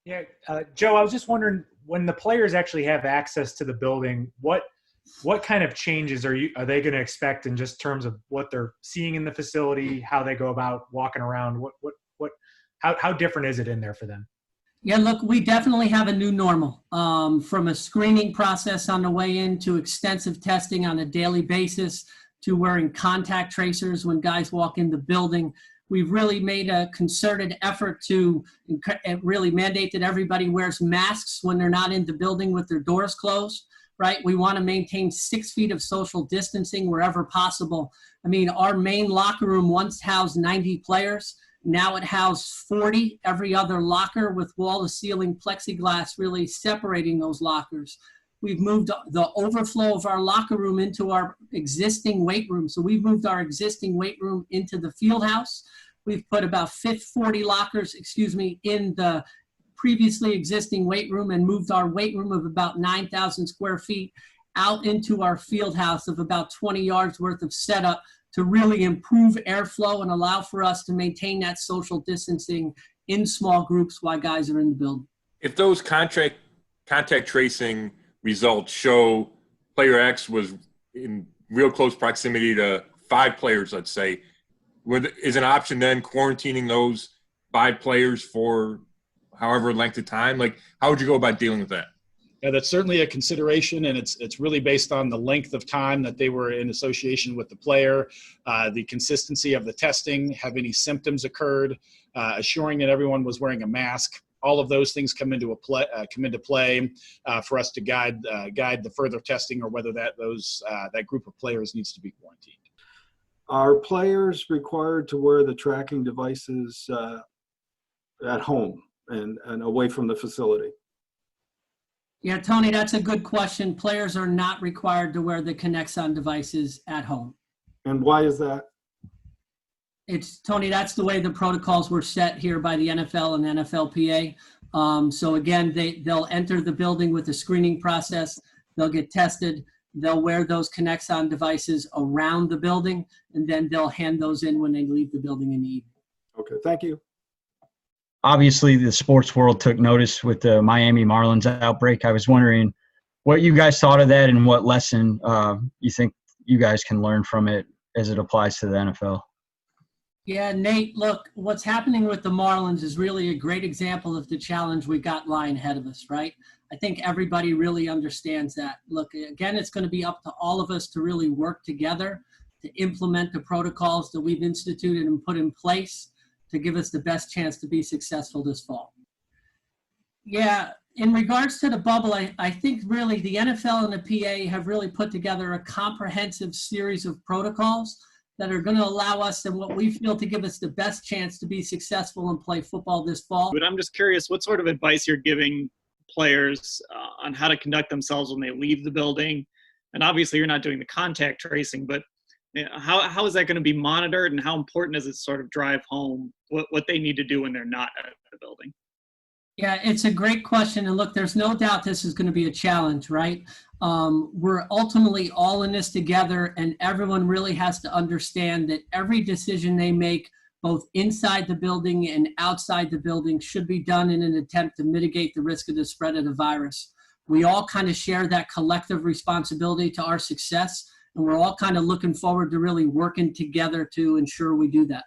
Yeah, Joe, I was just wondering, when the players actually have access to the building, what kind of changes are they going to expect in just terms of what they're seeing in the facility, how they go about walking around? How different is it in there for them? Yeah, look, we definitely have a new normal, from a screening process on the way in to extensive testing on a daily basis to wearing contact tracers when guys walk in the building. We've really made a concerted effort to really mandate that everybody wears masks when they're not in the building with their doors closed, right? We want to maintain 6 feet of social distancing wherever possible. I mean, our main locker room once housed 90 players. Now it houses 40, every other locker with wall-to-ceiling plexiglass really separating those lockers. We've moved the overflow of our locker room into our existing weight room. So we've moved our existing weight room into the field house. We've put about 40 lockers, in the previously existing weight room and moved our weight room of about 9,000 square feet out into our field house of about 20 yards worth of setup to really improve airflow and allow for us to maintain that social distancing in small groups while guys are in the building. If those contact tracing results show player X was in real close proximity to 5 players, let's say, is an option then quarantining those 5 players for however length of time? Like, how would you go about dealing with that? Yeah, that's certainly a consideration, and it's really based on the length of time that they were in association with the player, the consistency of the testing, have any symptoms occurred, assuring that everyone was wearing a mask. All of those things come into play for us to guide the further testing, or whether that group of players needs to be quarantined. Are players required to wear the tracking devices at home and away from the facility? Yeah, Tony, that's a good question. Players are not required to wear the Connexon devices at home. And why is that? Tony, that's the way the protocols were set here by the NFL and NFLPA. So again, they'll enter the building with a screening process. They'll get tested. They'll wear those Connexon devices around the building, and then they'll hand those in when they leave the building in the evening. Okay, thank you. Obviously, the sports world took notice with the Miami Marlins outbreak. I was wondering what you guys thought of that and what lesson you think you guys can learn from it as it applies to the NFL. Yeah, Nate, look, what's happening with the Marlins is really a great example of the challenge we got lying ahead of us, right? I think everybody really understands that. Look, again, it's going to be up to all of us to really work together to implement the protocols that we've instituted and put in place to give us the best chance to be successful this fall. Yeah, in regards to the bubble, I think really the NFL and the PA have really put together a comprehensive series of protocols that are going to allow us and what we feel to give us the best chance to be successful and play football this fall. But I'm just curious what sort of advice you're giving players on how to conduct themselves when they leave the building. And obviously you're not doing the contact tracing, but how is that going to be monitored, and how important does it sort of drive home what they need to do when they're not at the building? Yeah, it's a great question. And look, there's no doubt this is going to be a challenge, right? We're ultimately all in this together, and everyone really has to understand that every decision they make, both inside the building and outside the building, should be done in an attempt to mitigate the risk of the spread of the virus. We all kind of share that collective responsibility to our success, and we're all kind of looking forward to really working together to ensure we do that.